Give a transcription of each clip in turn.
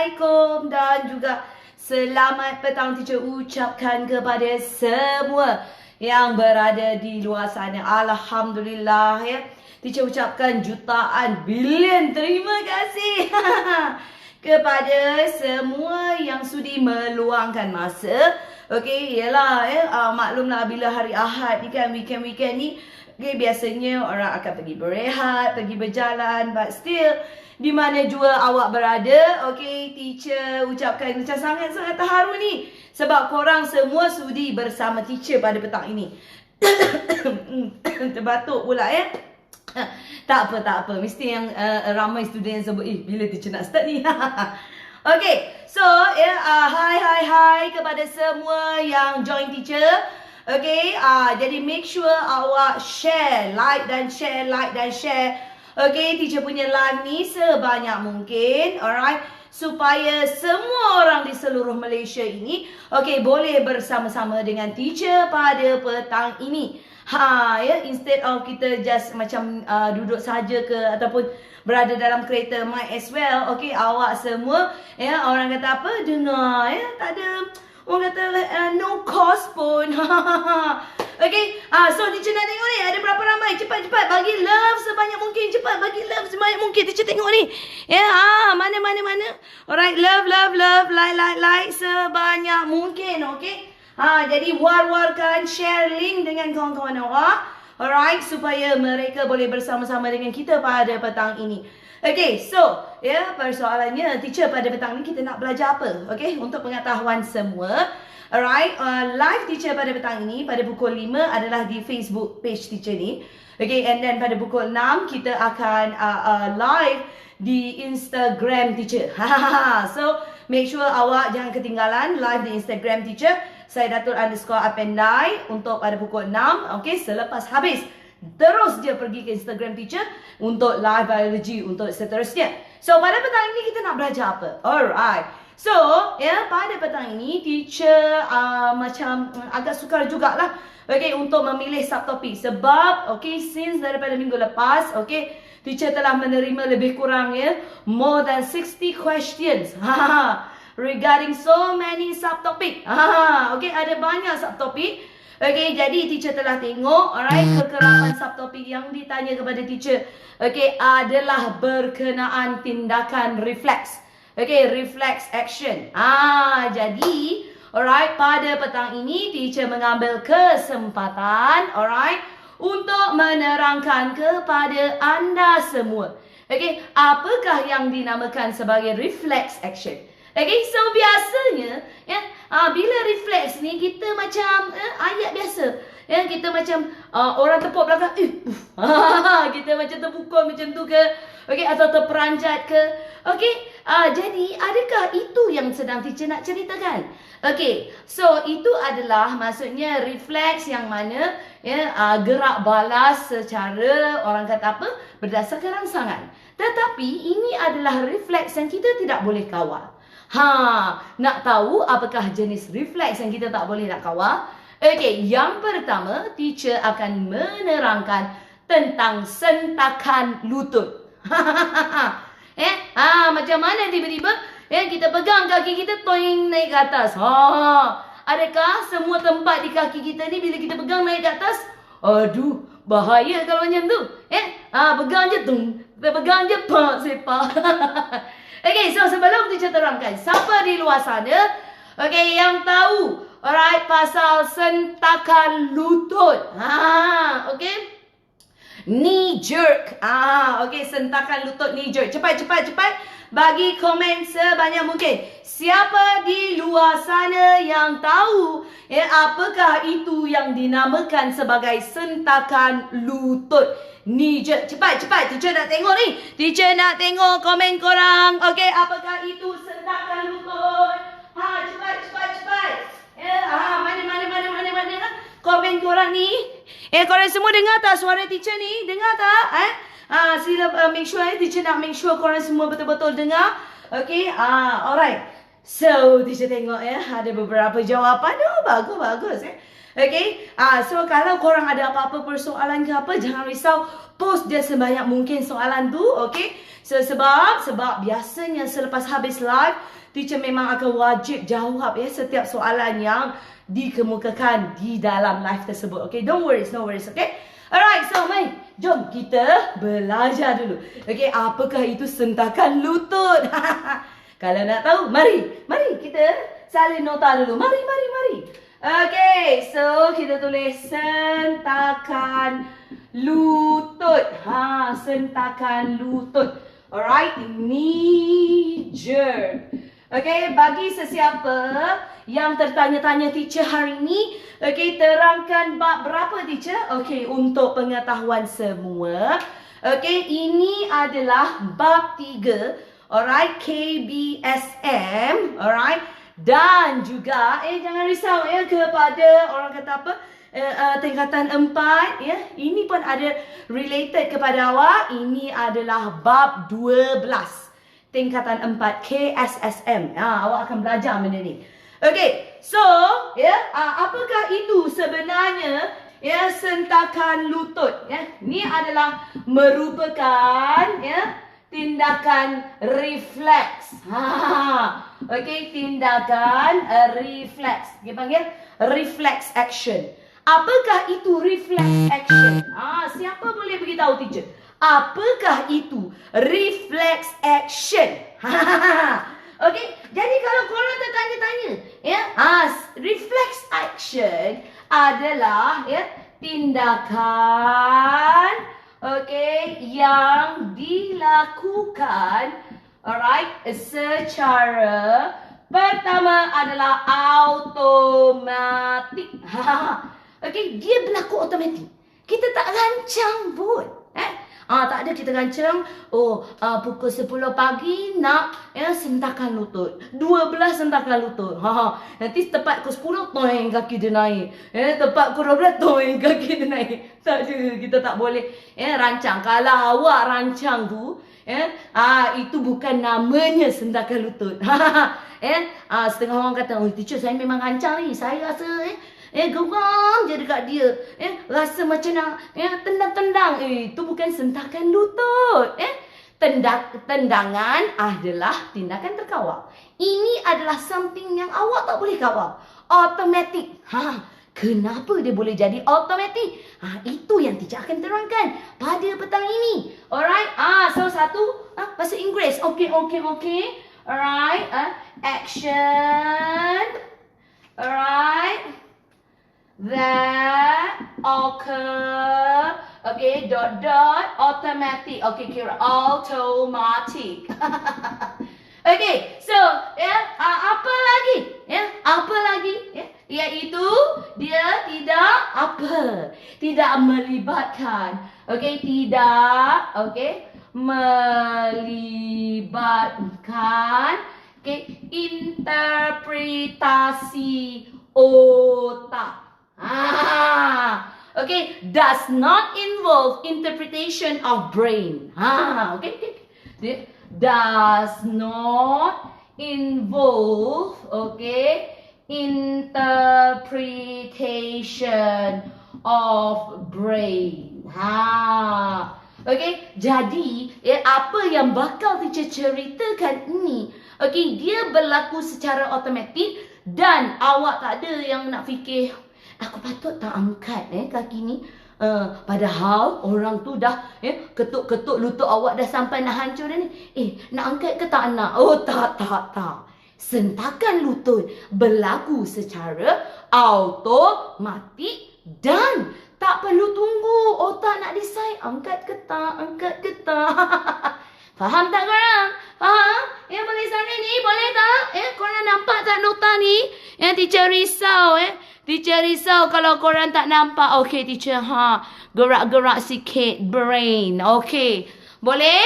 Assalamualaikum dan juga selamat petang teacher ucapkan kepada semua yang berada di luar sana. Alhamdulillah ya. Teacher ucapkan jutaan bilion terima kasih kepada semua yang sudi meluangkan masa. Okey, ialah ya, maklumlah bila hari Ahad ni kan, weekend ni, okay, biasanya orang akan pergi berehat, pergi berjalan, but still di mana jua awak berada, okay, teacher ucapkan macam sangat-sangat terharu ni sebab korang semua sudi bersama teacher pada petang ini. Terbatuk pula ya. Tak apa. Mesti yang ramai student yang sebut, bila teacher nak start ni? Okay, so hi kepada semua yang join teacher. Okay, jadi make sure awak share, like dan share. Okay, teacher punya live ni sebanyak mungkin, alright, supaya semua orang di seluruh Malaysia ini, okay, boleh bersama-sama dengan teacher pada petang ini. Ya, instead of kita just macam duduk saja ke ataupun berada dalam kereta, might as well, okay, awak semua, ya, orang kata apa, dengar, ya, tak ada, orang kata no cost pun. Okay, so teacher nak tengok ni ada berapa ramai. Cepat bagi love sebanyak mungkin. Cepat bagi love sebanyak mungkin. Teacher tengok ni. Ya, mana. Alright, love, like sebanyak mungkin. Okay. Jadi war-warkan, share link dengan kawan-kawan awak. Alright, supaya mereka boleh bersama-sama dengan kita pada petang ini. Okay, so ya, persoalannya teacher pada petang ni kita nak belajar apa? Okay, untuk pengetahuan semua. Alright, live teacher pada petang ini pada pukul 5 adalah di Facebook page teacher ni. Okay, and then pada pukul 6 kita akan live di Instagram teacher. So, make sure awak jangan ketinggalan live di Instagram teacher. Saya Datul_Apendai untuk pada pukul 6. Okay, selepas habis terus dia pergi ke Instagram teacher untuk live biology untuk seterusnya. So, pada petang ini kita nak belajar apa? Alright. So, ya, pada petang ini teacher macam agak sukar jugalah, okay, untuk memilih subtopik sebab, okay, since daripada minggu lepas, okay, teacher telah menerima lebih kurang ya more than 60 questions regarding so many subtopik. Okay, ada banyak subtopik. Okay, jadi teacher telah tengok, alright, kekerapan subtopik yang ditanya kepada teacher, okay, adalah berkenaan tindakan refleks. Okay, reflex action. Jadi, alright, pada petang ini teacher mengambil kesempatan, alright, untuk menerangkan kepada anda semua, okay, apakah yang dinamakan sebagai reflex action. Okay, so biasanya, ya, bila reflex ni kita macam ayat biasa. Ya, kita macam orang tepuk belakang, kita macam terpukul macam tu ke, okay, atau terperanjat ke, okay. Jadi adakah itu yang sedang teacher nak ceritakan? Okay, so itu adalah maksudnya refleks yang mana ya, gerak balas secara orang kata apa, berdasarkan rangsangan. Tetapi ini adalah refleks yang kita tidak boleh kawal. Nak tahu apakah jenis refleks yang kita tak boleh nak kawal? Okay, yang pertama teacher akan menerangkan tentang sentakan lutut. Macam mana tiba-tiba kita pegang kaki kita toing naik ke atas. Adakah semua tempat di kaki kita ni bila kita pegang naik ke atas? Aduh, bahaya kalau macam tu. Pegang je tung, pegang je pak sepak. Okay, so sebelum teacher terangkan, siapa di luar sana, okay, yang tahu, alright, pasal sentakan lutut. Okay. Knee jerk. Okay, sentakan lutut knee jerk. Cepat. Bagi komen sebanyak mungkin. Siapa di luar sana yang tahu apakah itu yang dinamakan sebagai sentakan lutut knee jerk? Cepat. Teacher nak tengok ni. Teacher nak tengok komen korang. Okay, apakah itu sentakan lutut? Cepat. Mana? Komen korang ni. Korang semua dengar tak suara teacher ni? Dengar tak? Sila make sure teacher nak make sure korang semua betul-betul dengar. Okay, alright. So, teacher tengok ada beberapa jawapan. Bagus. Okay, so kalau korang ada apa-apa persoalan ke apa, jangan risau. Post dia sebanyak mungkin soalan tu, okay? So sebab biasanya selepas habis live, teacher memang akan wajib jawab ya setiap soalan yang dikemukakan di dalam live tersebut. Okay, don't worries, no worries, okay? Alright, so mari, jom kita belajar dulu. Okay, apakah itu sentakan lutut? Kalau nak tahu, mari kita salin nota dulu. Mari. Okay, so kita tulis sentakan lutut. Sentakan lutut. Alright, knee jerk. Okay, bagi sesiapa yang tertanya-tanya teacher hari ini, okay, terangkan bab berapa teacher? Okay, untuk pengetahuan semua. Okay, ini adalah bab 3. Alright, KBSM. Alright. Dan juga, jangan risau ya kepada orang kata apa, tingkatan 4 ya. Ini pun ada related kepada awak. Ini adalah bab 12. Tingkatan 4 KSSM. Awak akan belajar benda ni. Okay, so ya, apakah itu sebenarnya ya sentakan lutut ya? Ini adalah merupakan ya tindakan refleks. Okay, tindakan refleks. Kita panggil reflex action. Apakah itu reflex action? Siapa boleh beritahu teacher? Apakah itu reflex action? Okay, jadi kalau korang tertanya-tanya, ya, reflex action adalah ya tindakan, okay, yang dilakukan, alright, secara pertama adalah automatik. Okay, dia berlaku automatik. Kita tak rancang pun. Tak ada kita rancang, pukul 10 pagi nak sentakan lutut. 12 sentakan lutut. Nanti tepat pukul 10, toing kaki dia naik. Tepat pukul 12, toing kaki dia naik. Tak ada, kita tak boleh rancang. Kalau awak rancang tu, itu bukan namanya sentakan lutut. Setengah orang kata, teacher saya memang rancang ni. Saya rasa geram je dekat dia. Rasa macam nak tendang-tendang. Itu bukan sentakan lutut. Tendangan adalah tindakan terkawal. Ini adalah something yang awak tak boleh kawal. Automatic. Kenapa dia boleh jadi automatic? Itu yang teacher akan terangkan pada petang ini. Alright. So satu bahasa Inggeris. Okay. Alright. Action. Alright. That occur, okay, automatic, okay, kira automatic. Okay, so apa lagi, iaitu dia tidak melibatkan, okay, melibatkan, okay, interpretasi otak. Okay, does not involve interpretation of brain. Okay. Does not involve, okay, interpretation of brain. Okay, jadi apa yang bakal teacher ceritakan ini, okay, dia berlaku secara automatik dan awak tak ada yang nak fikir, aku patut tak angkat kaki ni. Padahal orang tu dah ketuk-ketuk lutut awak dah sampai nak hancur dah ni. Nak angkat ke tak nak? Tak. Sentakan lutut berlaku secara automatik dan tak perlu tunggu otak nak decide angkat ke tak. Faham tak korang? Faham? Boleh sana ni? Boleh tak? Korang nampak tak nota ni? Teacher risau. Teacher risau kalau korang tak nampak. Okay, teacher. Gerak-gerak sikit brain. Okay. Boleh?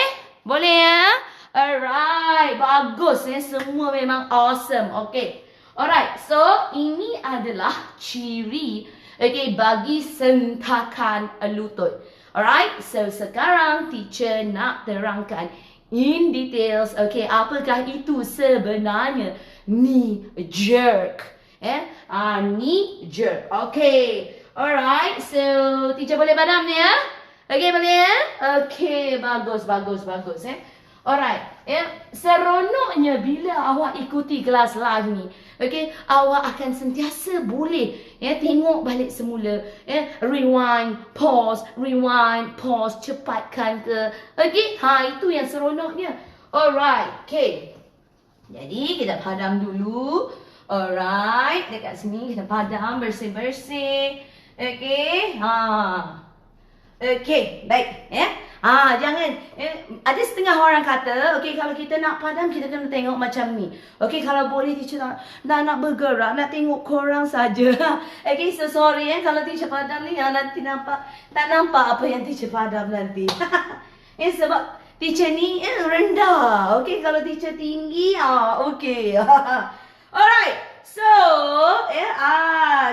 Boleh ya? Alright. Bagus. Semua memang awesome. Okay. Alright. So, ini adalah ciri, okay, bagi sentakan lutut. Alright. So, sekarang teacher nak terangkan in details. Okay. Apakah itu sebenarnya knee jerk? Knee jerk. Okay. Alright. So, teacher boleh padam ni ya? Okay, boleh ya? Okay, bagus. Alright, seronoknya bila awak ikuti kelas live ni. Okay, awak akan sentiasa boleh tengok balik semula. Rewind, pause, cepatkan ke. Okay, itu yang seronoknya. Alright, okay. Jadi kita padam dulu. Alright, dekat sini kita padam bersih-bersih. Okay, okay, baik. Jangan. Ada setengah orang kata, okay, kalau kita nak padam, kita kena tengok macam ni. Okay, kalau boleh teacher nak bergerak, nak tengok korang saja. Okay, so sorry kalau teacher padam ni, nanti tak nampak apa yang teacher padam nanti. Sebab teacher ni rendah. Okay, kalau teacher tinggi, okay. Alright. So,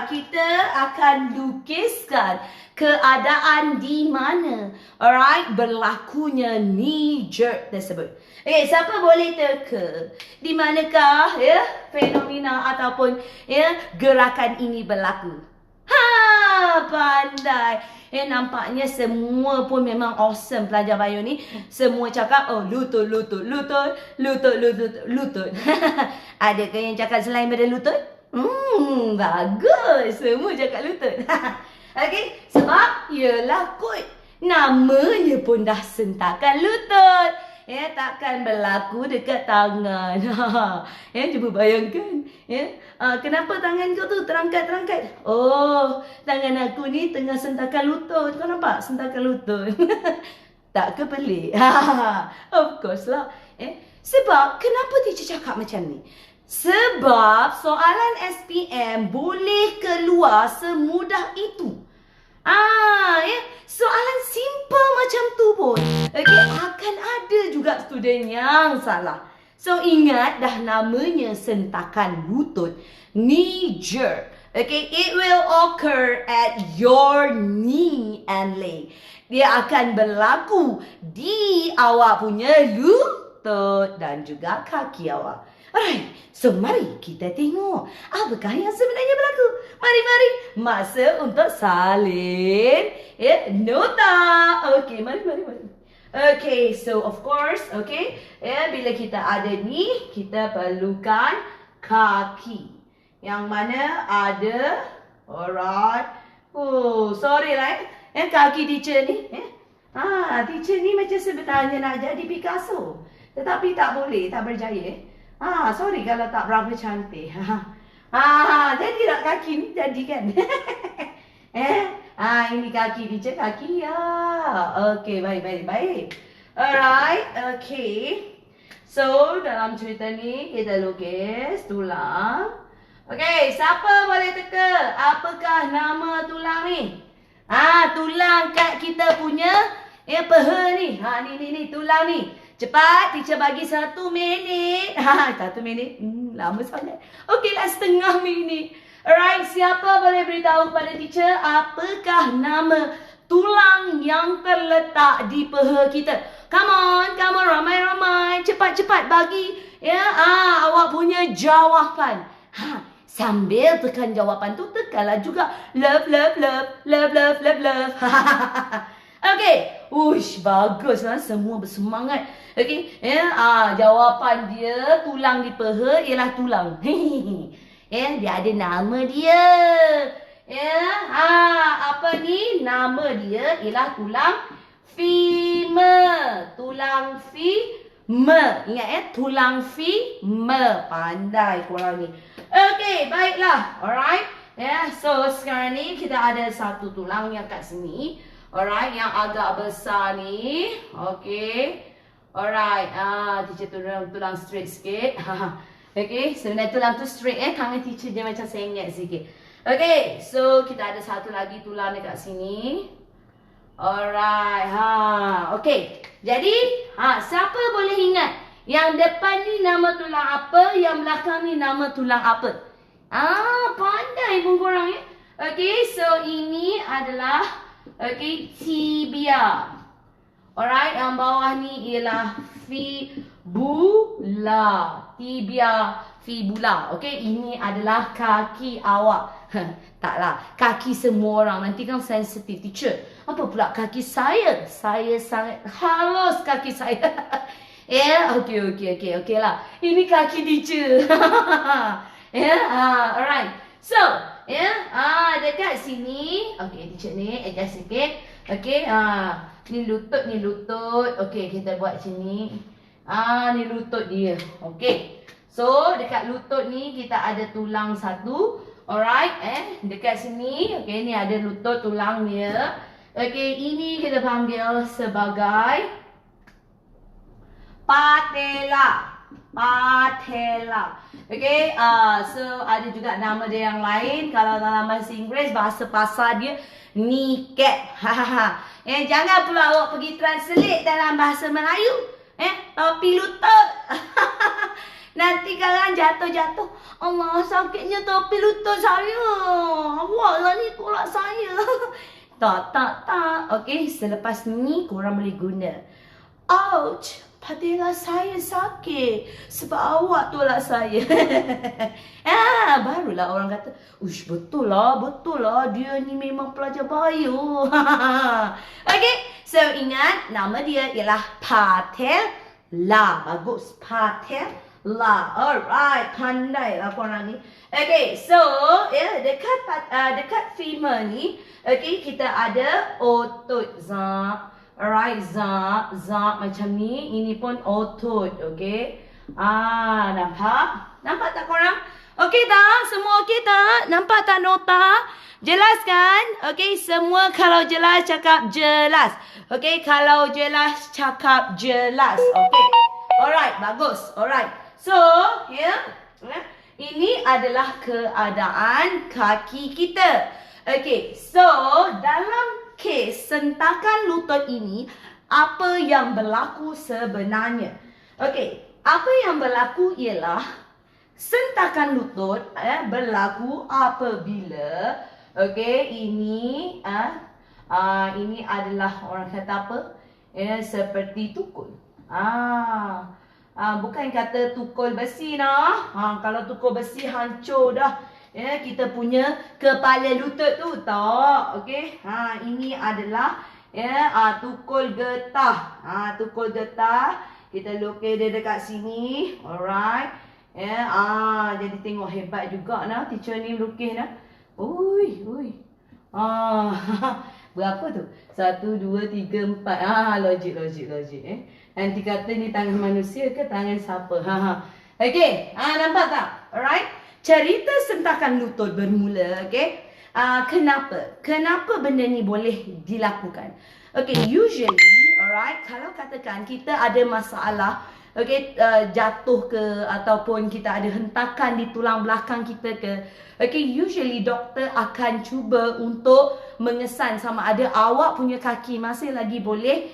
kita akan lukiskan keadaan di mana, alright, berlakunya knee jerk tersebut. Okay, siapa boleh teka di manakah fenomena ataupun gerakan ini berlaku? Pandai. Nampaknya semua pun memang awesome pelajar bio ni. Semua cakap, lutut. Adakah yang cakap selain daripada lutut? Bagus. Semua cakap lutut. Okay, sebab ialah kot. Namanya pun dah sentakan lutut. Takkan berlaku dekat tangan. Cuba bayangkan. Kenapa tangan kau tu terangkat-terangkat? Oh, tangan aku ni tengah sentakan lutut. Kau nampak sentakan lutut? Tak ke pelik? Of course lah. Sebab kenapa teacher cakap macam ni? Sebab soalan SPM boleh keluar semudah itu. Soalan simple macam tu pun, okay, akan ada juga student yang salah. So ingat dah namanya sentakan lutut, knee jerk. Okay, it will occur at your knee and leg. Dia akan berlaku di awak punya lutut dan juga kaki awak. Alright, so mari kita tengok apakah yang sebenarnya berlaku. Mari, masa untuk salin nota. Okay, mari. Okay, so of course, okay, bila kita ada ni, kita perlukan kaki. Yang mana ada, alright. Sorry lah, kaki teacher ni. Teacher ni macam sebenarnya nak jadi Picasso. Tetapi tak boleh, tak berjaya. Sorry kalau tak berapa cantik. Jadi tak kaki ni, jadi kan? Ini kaki teacher, kaki ya. Okay, baik. Alright, okay. So, dalam cerita ni, kita lukis tulang. Okay, siapa boleh teka apakah nama tulang ni? Tulang kat kita punya peha ni. Ni tulang ni. Cepat, teacher bagi 1 minit. 1 minit? Lama sangat. Okeylah, setengah minit. Alright, siapa boleh beritahu kepada teacher apakah nama tulang yang terletak di peha kita? Come on, ramai-ramai. Cepat bagi awak punya jawapan. Sambil tekan jawapan tu, tekanlah juga love. Okay, baguslah, semua bersemangat. Okay, jawapan dia tulang di peha ialah tulang. Dia ada nama dia. Apa ni? Nama dia ialah tulang femur. Tulang femur. Ingat tulang femur. Pandai korang ni. Okay, baiklah. Alright. So sekarang ni kita ada satu tulang yang kat sini. Alright, yang agak besar ni. Okay. Alright. Teacher tulang straight sikit. Okay, sebenarnya tulang tu straight tangan teacher dia macam sengit sikit. Okay, so kita ada satu lagi tulang dekat sini. Alright. Okay. Jadi, siapa boleh ingat yang depan ni nama tulang apa, yang belakang ni nama tulang apa? Pandai pun korang ya. Okay, so ini adalah tibia. Alright, yang bawah ni ialah fibula. Tibia, fibula. Okay, ini adalah kaki awak. Taklah, kaki semua orang. Nanti kan sensitif teacher. Apa pula kaki saya? Saya sangat halus kaki saya. Ya, okey lah. Ini kaki teacher. Ya, alright. So, ya, dekat sini. Okey, teacher ni adjust sikit. Okey, ni lutut. Okey, kita buat sini. Ni lutut dia. Okey. So, dekat lutut ni kita ada tulang satu. Alright, dekat sini. Okey, ni ada lutut tulang dia. Okey, ini kita panggil sebagai patella. Okay, so ada juga nama dia yang lain. Kalau dalam bahasa Inggeris, bahasa pasar dia kneecap. Jangan pula awak pergi translate dalam bahasa Melayu. Topi lutut. Nanti kalian jatuh. Allah, sakitnya topi lutut saya. Awak lah ni tolak saya. Tak. Okay, selepas ni korang boleh guna. Ouch, patella saya sakit sebab awak tolak saya. Barulah orang kata, ush, betul lah, dia ni memang pelajar bayu. Okay, so ingat nama dia ialah patella. Bagus, patella. Alright, pandai lah korang ni. Okay, so dekat femur ni, okay, kita ada otot zak. Alright, zak macam ni. Ini pun otot, okay. Nampak? Nampak tak korang? Okay tak? Semua okay tak? Nampak tak nota? Jelas kan? Okay, semua kalau jelas cakap jelas. Okay, kalau jelas cakap jelas. Okay. Alright, bagus. Alright. So, ini adalah keadaan kaki kita. Okay, so dalam kes sentakan lutut ini, apa yang berlaku sebenarnya? Okay, apa yang berlaku ialah sentakan lutut berlaku apabila, okay, ini adalah orang kata apa? Seperti tukul. Bukan kata tukul besi nah. Kalau tukul besi hancur dah. Kita punya kepala lutut tu tak. Okey. Ini adalah tukul getah. Tukul getah. Kita lukis dia dekat sini. Alright. Jadi tengok hebat juga nah teacher ni lukis nah. Ui. Berapa tu? 1, 2, 3, 4. Logik. Nanti kata ni tangan manusia ke tangan siapa? Okey. Nampak tak? Alright. Cerita sentakan lutut bermula, okay? Kenapa benda ni boleh dilakukan? Okay, usually, alright, kalau katakan kita ada masalah, okay, jatuh ke ataupun kita ada hentakan di tulang belakang kita ke, okay, usually doktor akan cuba untuk mengesan sama ada awak punya kaki masih lagi boleh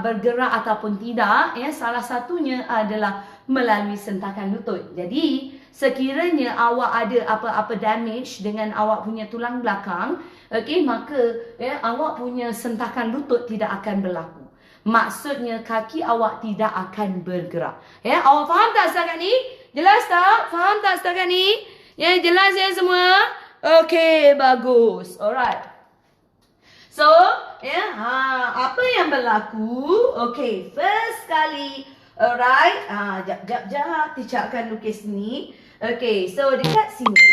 bergerak ataupun tidak. Salah satunya adalah melalui sentakan lutut. Jadi, sekiranya awak ada apa-apa damage dengan awak punya tulang belakang, okay, maka awak punya sentakan lutut tidak akan berlaku. Maksudnya kaki awak tidak akan bergerak. Awak faham tak setakat ni? Jelas tak? Faham tak setakat ni? Jelas ya semua? Okay, bagus. Alright. So, apa yang berlaku? Okay, first kali. Alright. Jap. Teacher akan lukis ni. Okay, so dekat sini.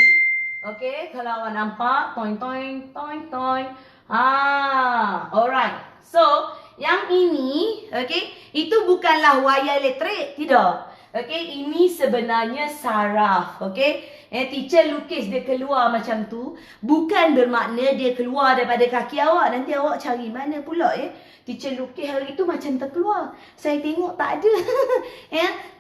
Okay, kalau awak nampak. Toing. Alright. So, yang ini, okay, itu bukanlah wayar elektrik. Tidak. Okay, ini sebenarnya saraf. Okay. Teacher lukis dia keluar macam tu. Bukan bermakna dia keluar daripada kaki awak. Nanti awak cari mana pula teacher lukis hari tu macam terkeluar. Saya tengok tak ada.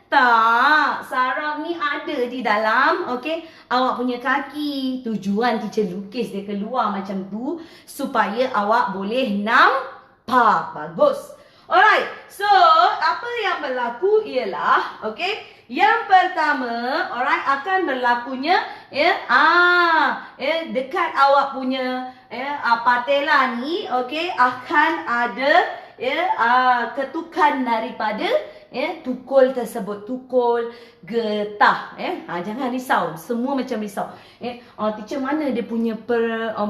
Tak. Saraf ni ada di dalam. Okay. Awak punya kaki. Tujuan teacher lukis dia keluar macam tu. Supaya awak boleh nampak. Bagus. Alright. So, apa yang berlaku ialah, okay, yang pertama, alright, akan berlakunya, dekat awak punya, patella ni, okay, akan ada, ketukan daripada, tukul tersebut, tukul getah. Jangan risau, semua macam risau. Teacher mana dia punya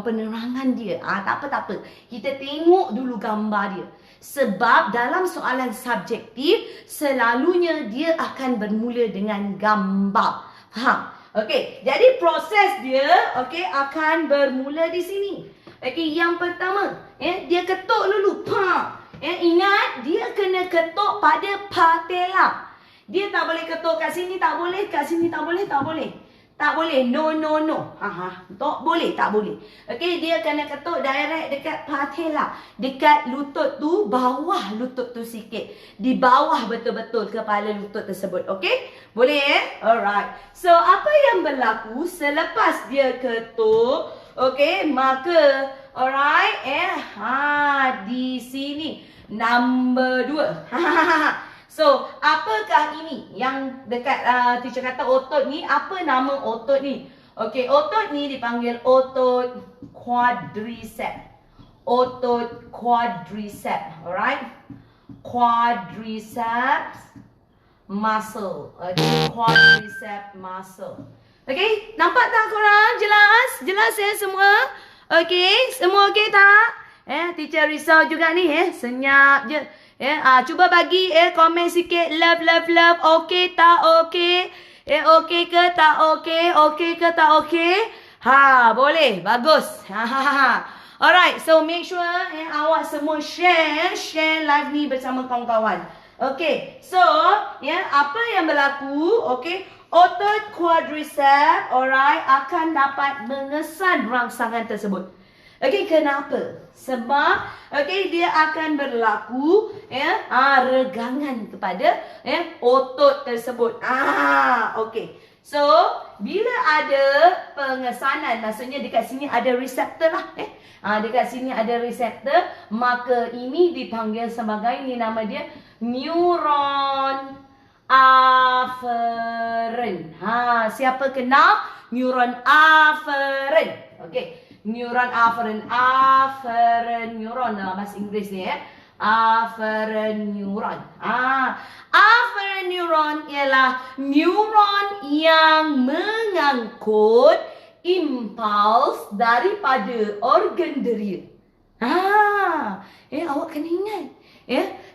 penerangan dia? Tak apa. Kita tengok dulu gambar dia. Sebab dalam soalan subjektif, selalunya dia akan bermula dengan gambar. Faham? Okey, jadi proses dia akan bermula di sini. Okey, yang pertama, dia ketuk dulu. Ingat, dia kena ketuk pada patella. Dia tak boleh ketuk kat sini, tak boleh, kat sini tak boleh, tak boleh. Tak boleh, no. Tak boleh, tak boleh. Okey, dia kena ketuk direct dekat patella. Dekat lutut tu, bawah lutut tu sikit. Di bawah betul-betul kepala lutut tersebut. Okey? Boleh Alright. So, apa yang berlaku selepas dia ketuk? Okey, maka alright, di sini number 2. So, apakah ini yang dekat teacher kata otot ni? Apa nama otot ni? Okey, otot ni dipanggil otot quadriceps. Otot quadriceps, alright? Quadriceps muscle. Okay, quadriceps muscle. Okay, nampak tak korang? Jelas? Jelas semua? Okay, semua okay tak? Teacher risau juga ni senyap je. Cuba bagi komen sikit. Love. Okay tak okay? Okay ke tak okay? Okay ke tak okay? Boleh. Bagus. Alright, so make sure awak semua share live ni bersama kawan-kawan. Okay, so apa yang berlaku? Okay, otot quadriceps alright akan dapat mengesan rangsangan tersebut. Okey, kenapa? Sebab dia akan berlaku regangan kepada otot tersebut. Okey. So, bila ada pengesanan, maksudnya dekat sini ada reseptor lah. Dekat sini ada reseptor, maka ini dipanggil sebagai, ini nama dia neuron afferent. Siapa kenal neuron afferent? Okey. Neuron afferent neuron dalam bahasa Inggeris ni afferent neuron. Afferent neuron ialah neuron yang mengangkut impuls daripada organ deria. Awak kena ingat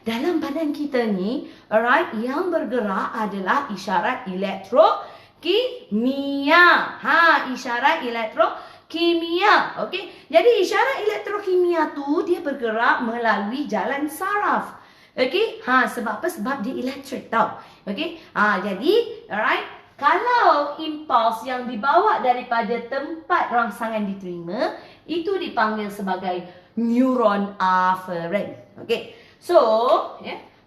dalam badan kita ni, alright, yang bergerak adalah isyarat elektrokimia. Isyarat elektrokimia. Okey. Jadi isyarat elektrokimia tu dia bergerak melalui jalan saraf. Okey. Sebab apa? Sebab dia elektrik tau. Okey. Jadi alright, kalau impuls yang dibawa daripada tempat rangsangan diterima, itu dipanggil sebagai neuron afferent. Okey. So,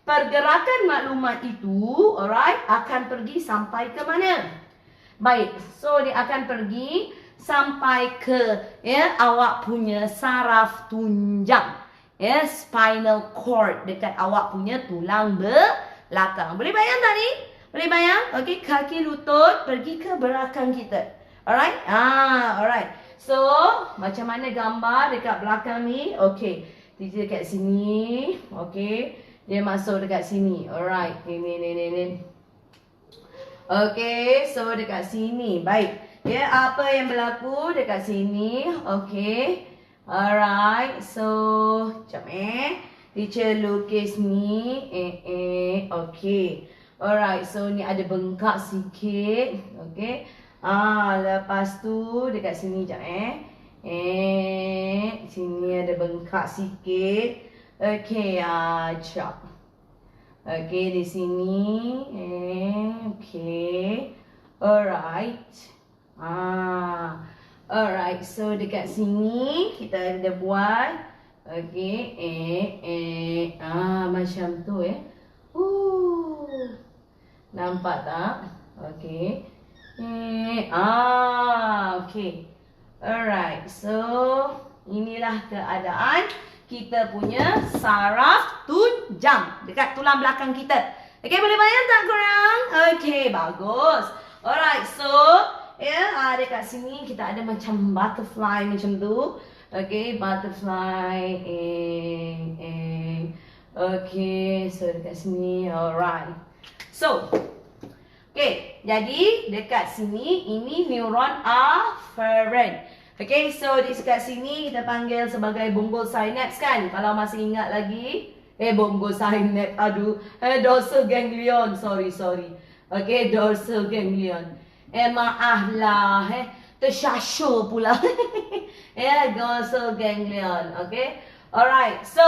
pergerakan maklumat itu alright akan pergi sampai ke mana? Baik. So, dia akan pergi sampai ke awak punya saraf tunjang, spinal cord, dekat awak punya tulang belakang. Boleh bayang tak ni? Boleh bayang? Okey, kaki lutut pergi ke belakang kita. Alright? Alright. So, macam mana gambar dekat belakang ni? Okey, dia dekat sini. Okey, dia masuk dekat sini. Alright. Ni. Okey, so dekat sini. Baik. Apa yang berlaku dekat sini? Okey. Alright. So, jap teacher lukis ni. Okey. Alright. So, ni ada bengkak sikit. Okey. Lepas tu dekat sini jap sini ada bengkak sikit. Okey, jap. Okey, di sini. Okey. Alright. Alright, so dekat sini kita ada buat. Okey, macam tu nampak tak? Okey. Okey. Alright, so inilah keadaan kita punya saraf tunjang dekat tulang belakang kita. Okey, boleh bayang tak korang? Okey, bagus. Alright, so dekat sini kita ada macam butterfly macam tu. Okay, butterfly. Okay, so dekat sini. Alright. So, okay, jadi dekat sini ini neuron afferent. Okay, so di dekat sini kita panggil sebagai bonggol synapse kan? Kalau masih ingat lagi. Bongo sinapse, aduh. Dorsal ganglion, sorry. Okay, dorsal ganglion. Maaflah, tersyasyo pula. Dorsal ganglion, okay. Alright, so,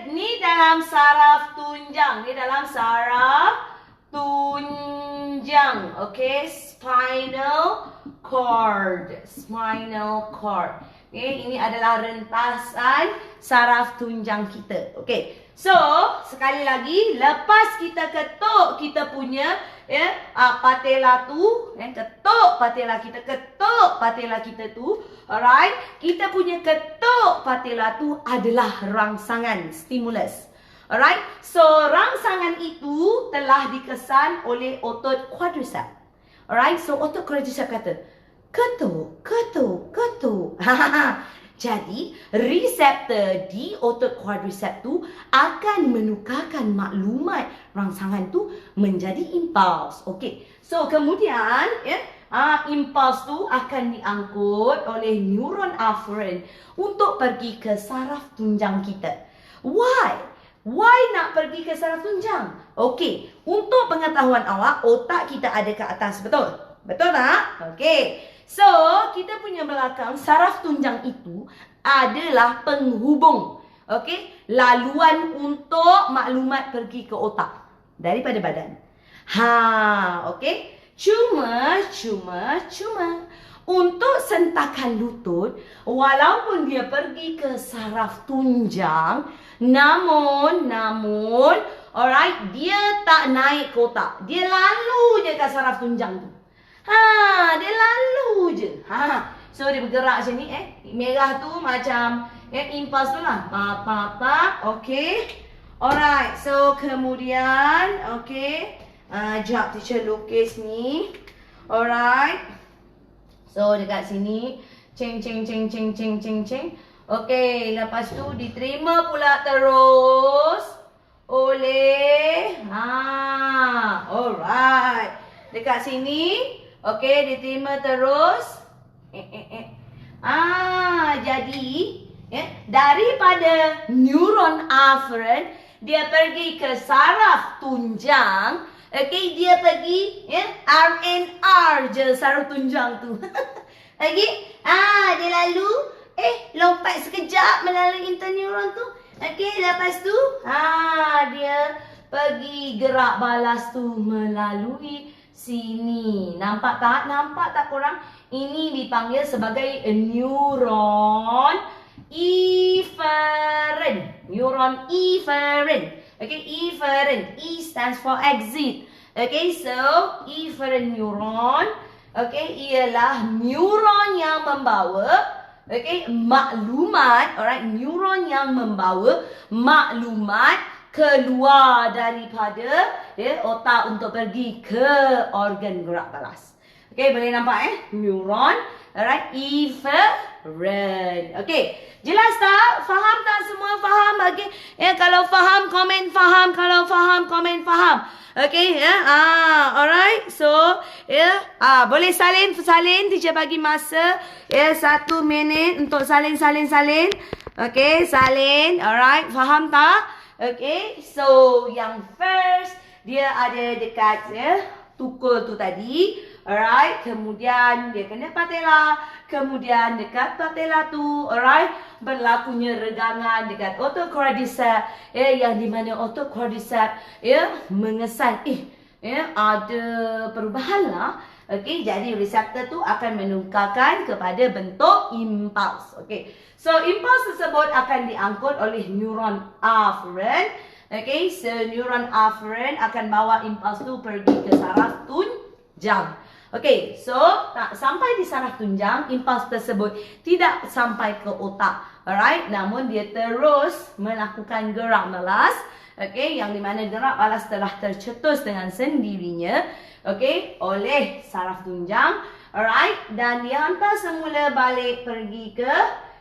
ni dalam saraf tunjang. Ni dalam saraf tunjang, okay. Spinal cord. Okay, ini adalah rentasan saraf tunjang kita. Okay, so sekali lagi, lepas kita ketuk kita punya patella tu, ketuk patella kita tu, alright, kita punya ketuk patella tu adalah rangsangan, stimulus. Alright, so rangsangan itu telah dikesan oleh otot quadriceps. Alright, so otot quadriceps kata, ketuk. Jadi, reseptor di otot quadriceps tu akan menukarkan maklumat rangsangan tu menjadi impuls. Okey. So, kemudian impuls tu akan diangkut oleh neuron afferent untuk pergi ke saraf tunjang kita. Why nak pergi ke saraf tunjang? Okey, untuk pengetahuan awak, otak kita ada ke atas, betul? Betul tak? Okey. So, kita punya belakang saraf tunjang itu adalah penghubung. Okey, laluan untuk maklumat pergi ke otak daripada badan. Okey. Cuma untuk sentakan lutut, walaupun dia pergi ke saraf tunjang, namun alright, dia tak naik ke otak. Dia lalu je ke saraf tunjang tu. Dia lalu je. So dia bergerak macam ni, merah tu macam impuls tu lah. Pap. Okey. Alright. So kemudian, okey. Jap teacher lukis ni. Alright. So dekat sini, ceng. Okey, lepas tu diterima pula terus oleh alright. Dekat sini, okey, diterima terus. Jadi daripada neuron afferent dia pergi ke saraf tunjang. Okey, dia pergi RNR je saraf tunjang tu. Okey, dia lalu lompat sekejap melalui interneuron tu. Okey, lepas tu dia pergi gerak balas tu melalui sini. Nampak tak korang? Ini dipanggil sebagai neuron efferent. Okay, efferent. E stands for exit. Okay, so efferent neuron, okay, ialah neuron yang membawa maklumat, alright, neuron yang membawa maklumat keluar daripada otak untuk pergi ke organ gerak balas. Okey, boleh nampak neuron, alright, efferent. Okey, jelas tak? Faham tak semua? Faham? Okey. Kalau faham komen faham, kalau faham komen faham. Okey, alright. So, boleh salin, teacher bagi masa 1 minit untuk salin. Okey, salin. Alright, faham tak? Okay, so yang first dia ada dekat tukul tu tadi. Alright, kemudian dia kena patella, kemudian dekat patella tu, alright, berlakunya regangan dekat otot quadriceps, yang di mana otot quadriceps mengesan ada perubahan lah. Okey, jadi reseptor tu akan menukarkan kepada bentuk impuls. Okey. So impuls tersebut akan diangkut oleh neuron afferent. Okey, so neuron afferent akan bawa impuls tu pergi ke saraf tunjang. Okey, so sampai di saraf tunjang, impuls tersebut tidak sampai ke otak. Alright, namun dia terus melakukan gerak balas. Okey, yang di mana gerak balas telah tercetus dengan sendirinya, okey, oleh saraf tunjang. Alright, dan dihantar semula balik pergi ke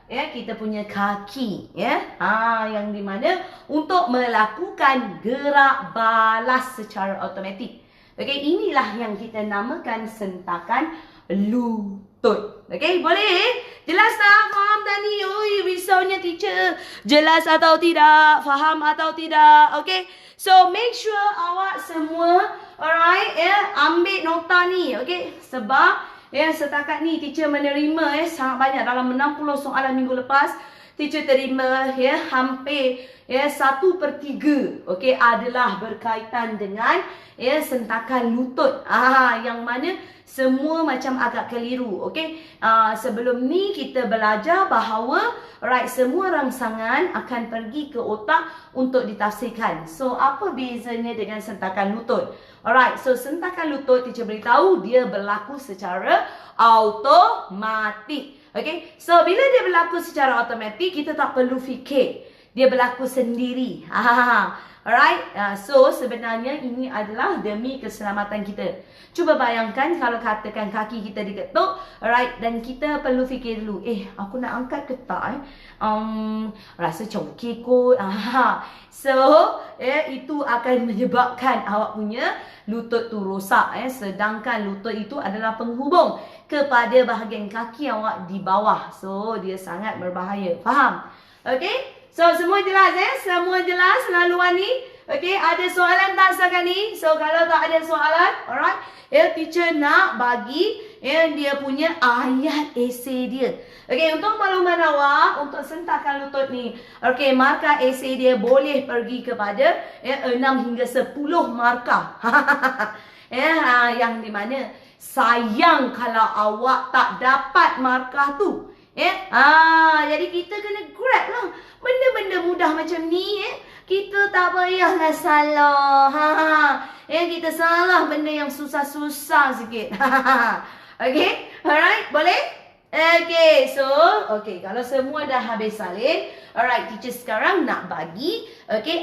kita punya kaki, yang di mana untuk melakukan gerak balas secara automatik. Okey, inilah yang kita namakan sentakan lutut. Okey, boleh? Jelas tak? Faham tak ni? Oi, risaunya teacher. Jelas atau tidak? Faham atau tidak? Okey. So, make sure awak semua, alright, ambil nota ni, okey? Sebab, setakat ni teacher menerima, sangat banyak. Dalam 60 soalan minggu lepas, teacher terima, hampir, 1/3, okey, adalah berkaitan dengan, sentakan lutut. Yang mana semua macam agak keliru, okey. Sebelum ni kita belajar bahawa semua rangsangan akan pergi ke otak untuk ditafsirkan. So, apa bezanya dengan sentakan lutut? Alright, so sentakan lutut teacher beritahu dia berlaku secara automatik. Okay, so bila dia berlaku secara automatik, kita tak perlu fikir. Dia berlaku sendiri. Alright, so sebenarnya ini adalah demi keselamatan kita. Cuba bayangkan kalau katakan kaki kita diketuk, alright, dan kita perlu fikir dulu, aku nak angkat ke tak? Rasa macam okey kot. So, itu akan menyebabkan awak punya lutut tu rosak. Sedangkan lutut itu adalah penghubung kepada bahagian kaki awak di bawah. So, dia sangat berbahaya. Faham? Okay? So, semua jelas Semua jelas laluan ni? Okay, ada soalan tak setakat ni? So, kalau tak ada soalan, alright, teacher nak bagi dia punya ayat esei dia. Okay, untuk makluman awak, untuk sentakan lutut ni, okay, markah esei dia boleh pergi kepada 6 hingga 10 markah. Yang di mana sayang kalau awak tak dapat markah tu. Jadi kita kena grab lah benda-benda mudah macam ni. Kita tak payahlah salah. Kita salah benda yang susah-susah sikit. Okay, alright, boleh? Okay, so kalau semua dah habis salin, alright, teacher sekarang nak bagi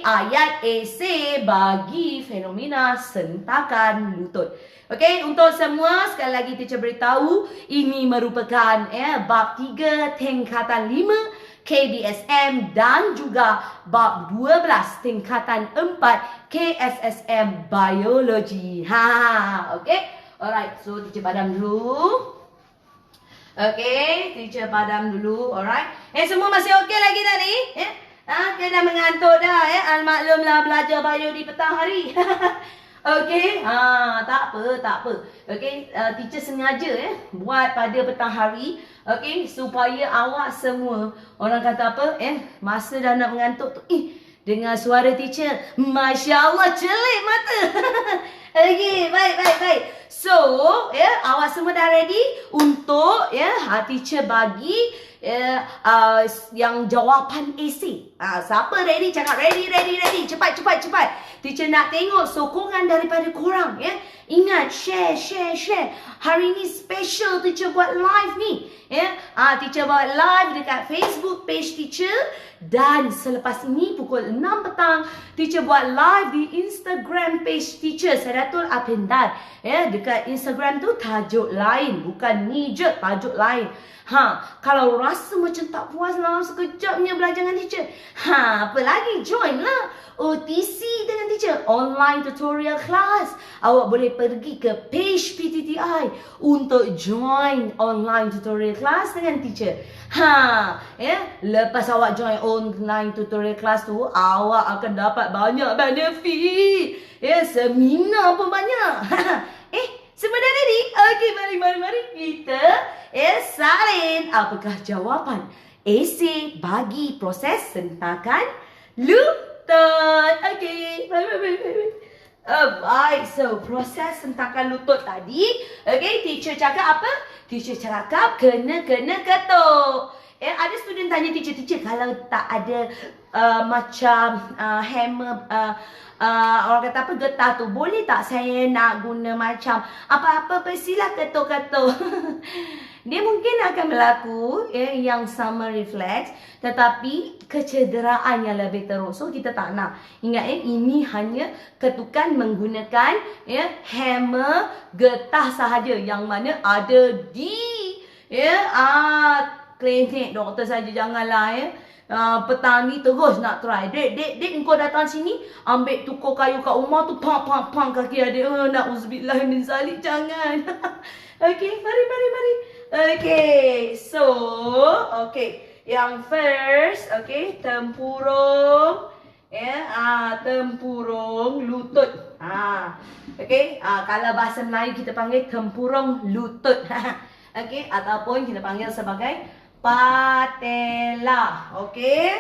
ayat esei bagi fenomena sentakan lutut. Okay, untuk semua, sekali lagi teacher beritahu, ini merupakan bab 3 tingkatan 5 KBSM dan juga bab 12 tingkatan 4 KSSM Biologi. Okay, alright, so teacher padam dulu. Okay, teacher padam dulu, alright. Semua masih okay lagi tak ni? Kita dah mengantuk dah, Al-maklumlah belajar bio di petang hari. Okay, tak apa. Okay, teacher sengaja buat pada petang hari, okay, supaya awak semua, orang kata apa, masa dah nak mengantuk tu, dengar suara teacher, Masya Allah, celik mata. Okay, baik. So, awak semua dah ready untuk, teacher bagi yang jawapan esei. Siapa ready? Cakap ready. Cepat. Teacher nak tengok sokongan daripada korang. Ingat, share. Hari ni special teacher buat live ni. Teacher buat live dekat Facebook page teacher. Dan selepas ini pukul 6 petang, teacher buat live di Instagram page teacher, Seratul Apindar. Dekat Instagram tu tajuk lain, bukan ni je, tajuk lain. Kalau rasa macam tak puas dalam sekejapnya belajar dengan teacher, apa lagi? Join lah OTC dengan teacher, online tutorial class. Awak boleh pergi ke page PTTI untuk join online tutorial class dengan teacher. Lepas awak join online tutorial class tu, awak akan dapat banyak benefit. Seminar pun banyak. Semua dah ready? Okay, mari kita salin. Apakah jawapan esei bagi proses sentakan lutut? Okay, baik. So, proses sentakan lutut tadi, okay, teacher cakap apa? Teacher cakap kena ketuk. Ada student tanya teacher, kalau tak ada macam hammer, orang kata apa, getah tu, boleh tak saya nak guna macam apa-apa persilah ketuk-ketuk. Dia mungkin akan berlaku yang sama refleks, tetapi kecederaan yang lebih teruk. So kita tak nak. Ingat ini hanya ketukan menggunakan hammer getah sahaja yang mana ada di klinik doktor saja. Janganlah petani terus nak try. Dek, engkau datang sini, ambil tukar kayu kat rumah tu, pang kaki adik. Na'udzubillah min zalik, jangan. Okay, mari. Okay, so, okay. Yang first, okay, tempurung. Tempurung lutut. Okay, kalau bahasa Melayu kita panggil tempurung lutut. Okay, ataupun kita panggil sebagai patella. Okay,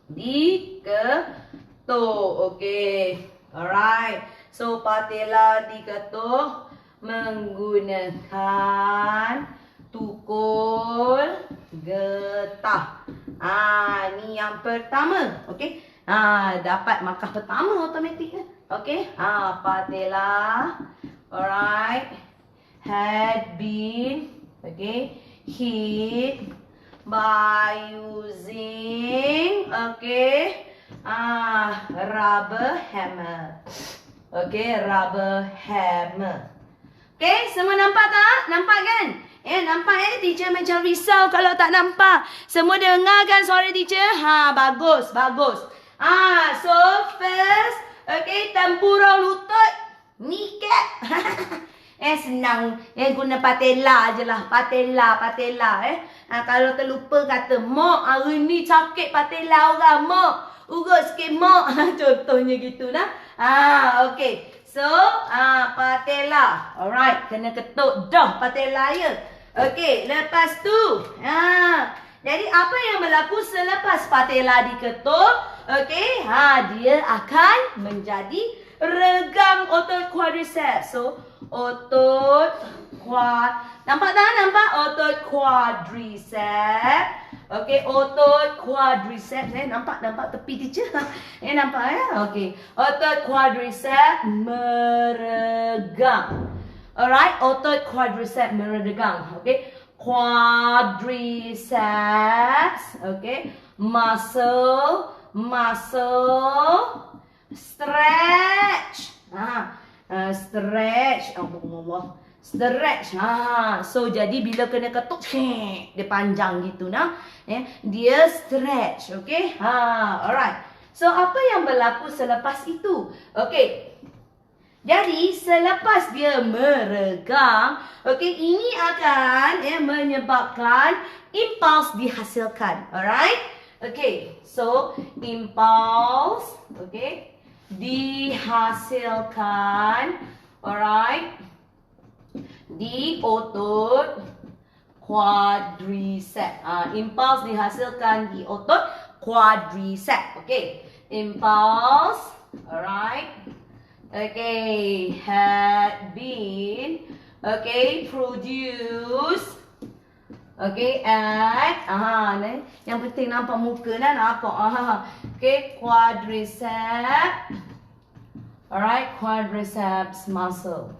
diketuk. Okay, alright. So patella diketuk menggunakan tukul getah. Ni yang pertama. Okay. Dapat markah pertama automatik. Okay. Patella. Alright. Had been, okay, hit by using, okay, rubber hammer. Okay, rubber hammer. Okay, semua nampak tak? Nampak kan? Nampak teacher macam risau kalau tak nampak. Semua dengar kan suara teacher? Bagus. So first, okay, tempurung lutut, kneecap. Senang. Guna patella je lah. Patella. Kalau terlupa kata, Mak, hari ni sakit patella orang, Mak. Urut sikit, Mak. Contohnya gitu nah. Okay. So, patella. Alright. Kena ketuk dah patella ya. Okay. Lepas tu. Jadi, apa yang berlaku selepas patella diketuk? Okay. Dia akan menjadi regang otot quadriceps. So, otot nampak tak? Nampak otot quadriceps. Okey, otot quadriceps. Nampak tepi teacher. Nampak ya? Okey. Otot quadriceps meregang. Alright, otot quadriceps meregang. Okey. Quadriceps. Okey. Muscle stretch. Stretch. Allah. Stretch. So jadi bila kena ketuk, dia panjang gitu nah. Dia stretch. Okay. Alright. So apa yang berlaku selepas itu? Okay. Jadi selepas dia meregang, okay, ini akan menyebabkan impuls dihasilkan. Alright. Okay. So impuls, okay, dihasilkan, alright, di otot quadriceps. Impuls dihasilkan di otot quadriceps. Okay, impuls, alright, okay, had been, okay, produced, okay, at, yang penting nampak muka dan nampak, okay, quadriceps, alright, quadriceps muscle.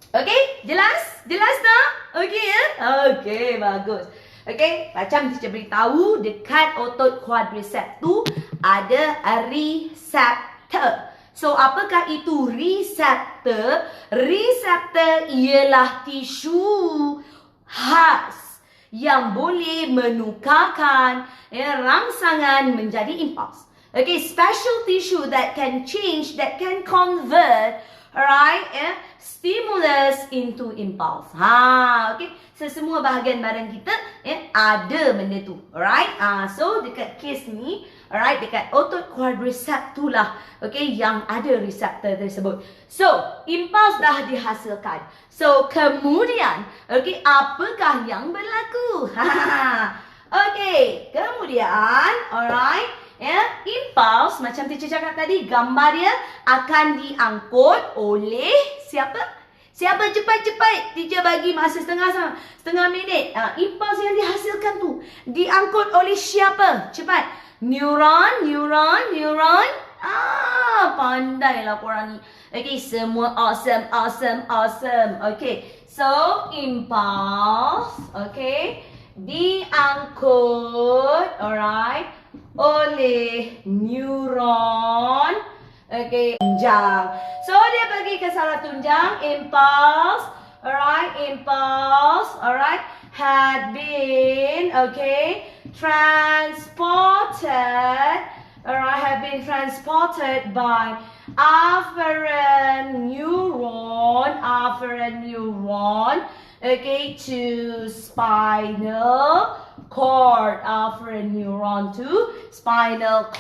Okay, jelas tak? Okay ya? Okay, bagus. Okay, macam teacher beritahu, dekat otot quadriceps tu ada receptor. So, apakah itu receptor? Receptor ialah tisu khas yang boleh menukarkan rangsangan menjadi impuls. Okay, special tissue that can change, that can convert, alright, stimulus into impulse. Okay, so semua bahagian badan kita ada benda tu, alright. So dekat case ni, alright, dekat otot quadriceps tu lah, okay, yang ada reseptor tersebut. So impulse dah dihasilkan. So kemudian, okay, apakah yang berlaku? Okay, kemudian, alright, impulse macam teacher cakap tadi, gambar dia akan diangkut oleh siapa? Siapa cepat-cepat? Teacher bagi masa setengah minit. Impulse yang dihasilkan tu diangkut oleh siapa? Cepat. Neuron. Pandailah korang ni. Okay, semua awesome. Okay, so impulse, okay, diangkut, alright, oleh neuron, okay, tunjang. So dia pergi ke saraf tunjang, impulse, alright, had been, okay, transported, alright, have been transported by afferent neuron, okay, to spinal cord, afferent neuron to spinal cord.